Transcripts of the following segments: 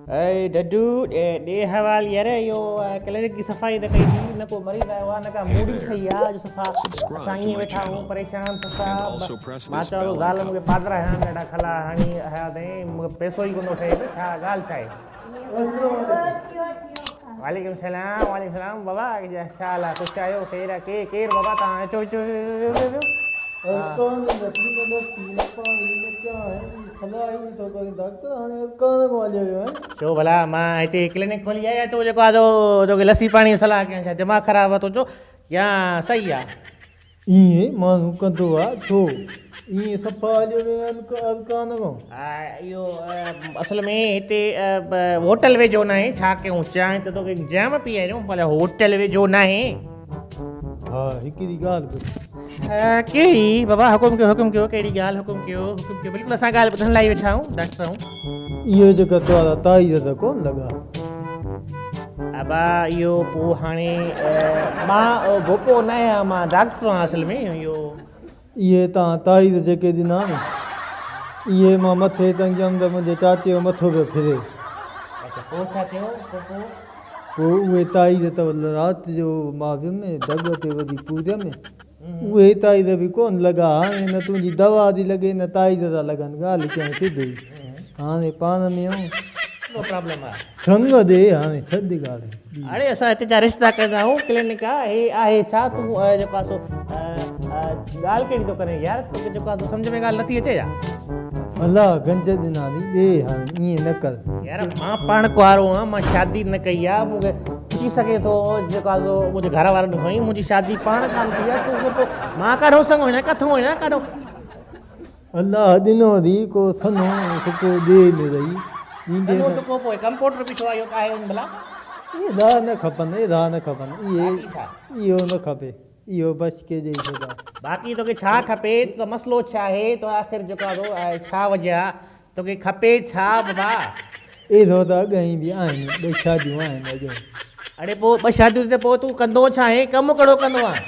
Hey, Dadu, deh hawal yare yo clinic की सफाई न कई थी न को मरीज आयो आहे न का मूडी ठही आहे जो सफ़ा असां ईअं वेठा आहियूं परेशान सफ़ा मां चयो ॻाल्हि मूंखे पादरा आहिनि ॾाढा खला हणी हया अथई मूंखे पैसो ई कोन ठहे छा ॻाल्हि छा आहे वालेकुम सलाम बाबा छा हाल आहे ख़ुशि आहियो केरु बाबा तव्हां अचो अचो चो भला मां हिते क्लिनिक खोली आहियां तो जेको आहे जो लस्सी पाणी जी सलाह कयां छा दिमाग़ ख़राबु आहे तो चो या सही आहे ईअं माण्हू कंदो आहे छो ईअं सफ़ा इहो असल में हिते होटल वेझो न आहे छा कयूं चांहि त तोखे जाम पी आहियूं भले होटल वेझो न आहे हा हिकिड़ी ॻाल्हि कहिड़ी बाबा हुकुम कयो कहिड़ी ॻाल्हि हुकुम कयो बिल्कुलु असां ॻाल्हि ॿुधण लाइ वेठा आहियूं डॉक्टर आहियूं इहो जेका तव्हां ताईज़ त कोन लॻा बाबा इहो पोइ हाणे मां भोपो न आहियां मां डॉक्टर आहियां असल में इहो इहे तव्हां ताईज़ जेके ॾिना न इहे मां मथे टंगियमि त मुंहिंजे चाचे जो मथो पियो फिरे पोइ छा थियो पोइ उहे ताईज़ त राति जो मां वियुमि दग ते वधी पूरियम उहे ताईज़ बि कोन लॻा हाणे न तुंहिंजी दवा थी लॻे न ताईज़ था लॻनि ॻाल्हि कंहिं सिधी हाणे पाण में प्रॉब्लम आहे संग दे हाणे छॾ ॻाल्हि अरे असां हिते जा रिश्ता कंदा आहियूं क्लिनिक आहे हे आहे छा तूं जेको आहे सो ॻाल्हि कहिड़ी थो करे यार तोखे जेको आहे सम्झ में ॻाल्हि नथी अचे छा अलाह गंज ॾिना नी ॾे हाणे ईअं न कर यार मां पाण कुआरो आहियां मां शादी न कई आहे मूंखे पुछी सघे थो जेको आहे सो मुंहिंजे घर वारनि खईं मुंहिंजी शादी पाण कान थी आहे तूं पोइ मां काॾो संग हुअणा किथां हुअणा काॾो अलाह ॾिनो अथई को सनो सुको ॾे में रही ॾींदे सुको पोइ कंपाउंडर बीठो आहे इहो आहे भला एॾा न खपनि इहो न खपे इहो बच के ॾेई छॾा बाक़ी तोखे छा खपे तो मसइलो छा आहे तो आख़िर जेको आहे छा वजह तोखे खपे छा बाबा एॾो त अॻई बि आहिनि ॿ शादियूं आहिनि अॼु अड़े पोइ ॿ शादियूं ते पोइ तूं कंदो छा आहे कमु कहिड़ो कंदो आहे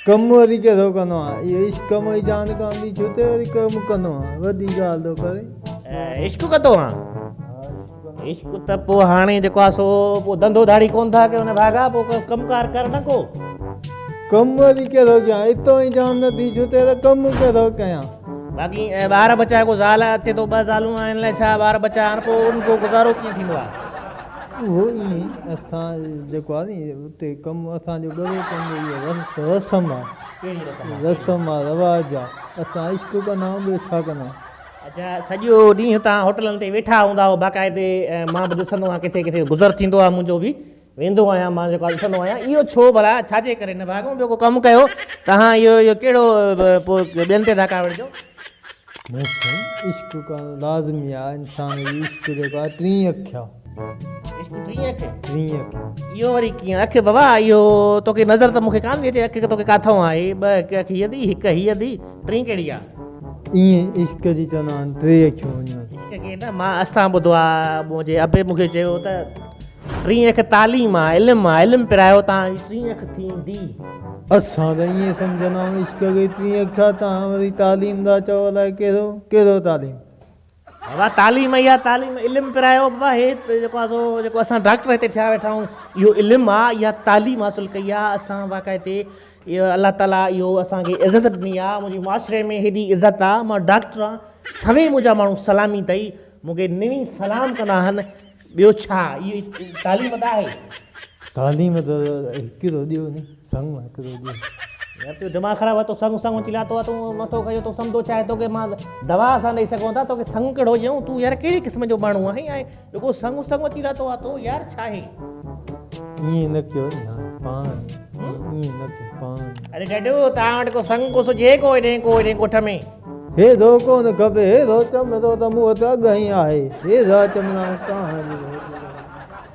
कमु वरी कहिड़ो कंदो आहे इहो इश्क कम जी जान कान्दी छो त वरी कमु कंदो आहे वॾी ॻाल्हि थो करे इश्क कंदो आहे इश्क त पोइ हाणे जेको आहे सो पोइ धंधो धाड़ी कोन था कयो न भागा पोइ कमकार कर न को कमु वरी कहिड़ो कयां हितां ई जान नथी छो त कमु कहिड़ो कयां बाक़ी ॿार बचा को ज़ाल अचे थो ॿ ज़ालूं आहिनि लाइ छा ॿार बचा आहिनि पोइ उनको गुज़ारो कीअं थींदो आहे उहो ईअं असां जेको आहे नी उते कमु असांजो ॻरे कंदो इहो रस्म आहे रस्म आहे रवाज आहे असां इश्क कंदा आहियूं ॿियो छा कंदा आहियूं अच्छा सॼो ॾींहुं तव्हां होटलनि ते वेठा हूंदा हुओ बाक़ाइदे मां बि ॾिसंदो आहियां किथे किथे गुज़र थींदो आहे मुंहिंजो बि वेंदो आहियां मां जेको आहे ॾिसंदो आहियां इहो छो भला छाजे करे न भाॻो ॿियो को कमु कयो तव्हां इहो कहिड़ो पोइ ॿियनि ते था कावड़िजो न साईं इश्क करणु लाज़मी आहे इंसान जी इश्क जेको आहे 3 अखि आहे इहो वरी कीअं अखि बाबा इहो तोखे नज़र त मूंखे कान थी अचे अखि तोखे किथां आहे ॿ अखि हीअ थी हिकु हीअ थी टी कहिड़ी आहे ईअं इश्क जी चवंदा आहिनि 3 अखियूं वञनि इश्क खे न मां असां ॿुधो आहे मुंहिंजे अबे मूंखे चयो त 3 अखि तालीम आहे इल्मु पिरायो तव्हांजी 3 अखि थींदी असां त ईअं सम्झंदा आहियूं इश्क खे 3 अखि आहे तव्हां वरी तालीम था चओ अलाए कहिड़ो तालीम बाबा तालीम इहा तालीम इल्मु पिरायो बाबा हे जेको आहे सो जेको असां डॉक्टर हिते थिया वेठा आहियूं इहो इल्मु आहे इहा तालीम हासिलु कई आहे असां बाक़ाइदे इहो अलाह ताला इहो असांखे इज़त ॾिनी आहे मुंहिंजे मुआशिरे में हेॾी इज़त आहे मां डॉक्टर आहियां सभई मुंहिंजा माण्हू सलामी अथई मूंखे निवी सलाम कंदा आहिनि ॿियो छा इहो तालीम त आहे तालीम त हिकिड़ो ॾियो नी संग हिकिड़ो ॾियो यार तूं दिमाग़ ख़राबु आहे तो संग चिल्लातो आहे तूं नथो कयो तो सम्झो चाहे तोखे मां दवा असां ॾेई सघूं था तोखे संग कहिड़ो ॾियूं तूं यार कहिड़े क़िस्म जो माण्हू आहे ऐं जेको संग चिल्लातो आहे तो यार छा आहे ईअं न कयो पाण ईअं न कयो पाण अरे डैडू तव्हां वटि को संग को सुझे को हेॾे ॻोठ में हे दो कोन खपे हे दो चमंदो त मूं वटि अॻई आहे हे दा चमंदा तव्हां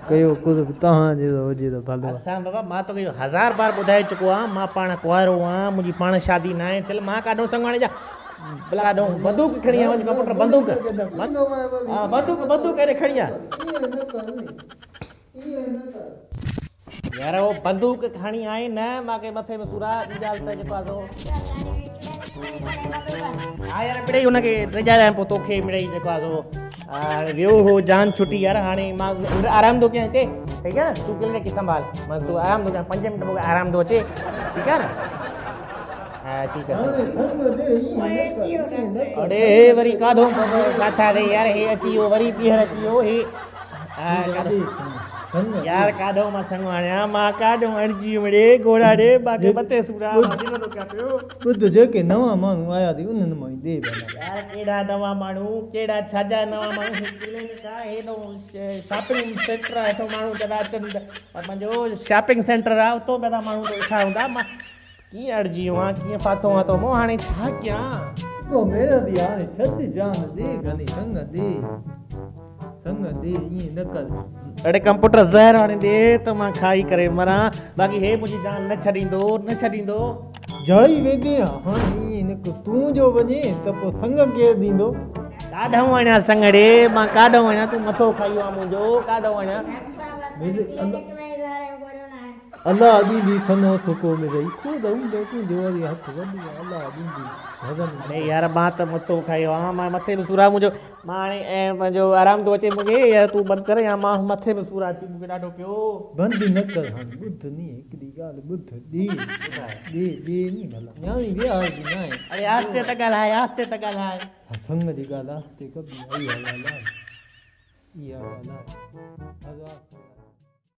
कयो कुझु तव्हांजे हुजे त भलो असां बाबा मां तोखे 1000 बार ॿुधाए चुको आहियां मां पाण कुआरो आहियां मुंहिंजी पाण शादी न आहे चल मां काॾो संग हाणे जा भला काॾो बंदूक खणी आहे कंप्यूटर बंदूक हेॾे खणी आहे यार वो बंदूक खणी आहे न मूंखे मथे में सूर आहे ॿी ॻाल्हि त जेको आहे हा यार मिड़ई हुनखे रिजाया पोइ तोखे मिड़ई जेको आहे वियो हो जान छुटी यार हाणे मां आराम थो कयां हिते ठीकु आहे न तूं क्लिनिक खे संभाल मां तूं आराम थो कयां 5 मिंट मूंखे आराम थो अचे ठीकु आहे न हा ठीकु आहे हाणे संग दे ईअं न कर अरे वरी काढो काथा रे यार हे अची वियो वरी ॿीहर अची वियो हे संग यार काढो मां संग आणियां मां काढो अणजी मिड़े घोड़ा ॾे बाक़ी मथे सूरा मां थो कयां पियो ॿुध जेके नवां माण्हू आया थी उन्हनि मां ई ॾे भला यार कहिड़ा नवां माण्हू कहिड़ा छाजा नवां माण्हू क्लिनिक आहे हेॾो शॉपिंग सेंटर आहे हेठो माण्हू जॾहिं अचनि त पंहिंजो शॉपिंग सेंटर आहे उतो पिया माण्हू वेठा हूंदा मां कीअं अड़जी वियो आहियां कीअं फाथो आहियां त मूं हाणे छा कयां को मेरा दी हाणे छद जान दे घणी संग दे ईअं न कर अड़े कंप्यूटर ज़हर हाणे ॾे त मां खाई करे मरां बाक़ी हे मुंहिंजी जान न छॾींदो जाई वेंदे हाणे ईअं न कर तूं जो वञे त पोइ संग केरु ॾींदो काॾो वञा संगड़े मां काॾो वञा तूं मथो खाई आहे मुंहिंजो काॾो वञा अल्लाह ॾींदी सनो सुको में रही को दऊं तूं जो वरी हथ वॾी अल्लाह ॾींदी अरे यार मां त मथो खायो आहे मां मथे में सूरा मुंहिंजो मां हाणे ऐं पंहिंजो आराम थो अचे मूंखे यार तूं बंदि करे या मां मथे में सूरा अची मूंखे ॾाढो पियो बंदि न कर हाणे ॿुध नी हिकिड़ी ॻाल्हि ॿुध ॾे नी भला न्याणी विया न आहे अरे आस्ते त ॻाल्हाए संग जी ॻाल्हि आस्ते कबी इहा ॻाल्हि आहे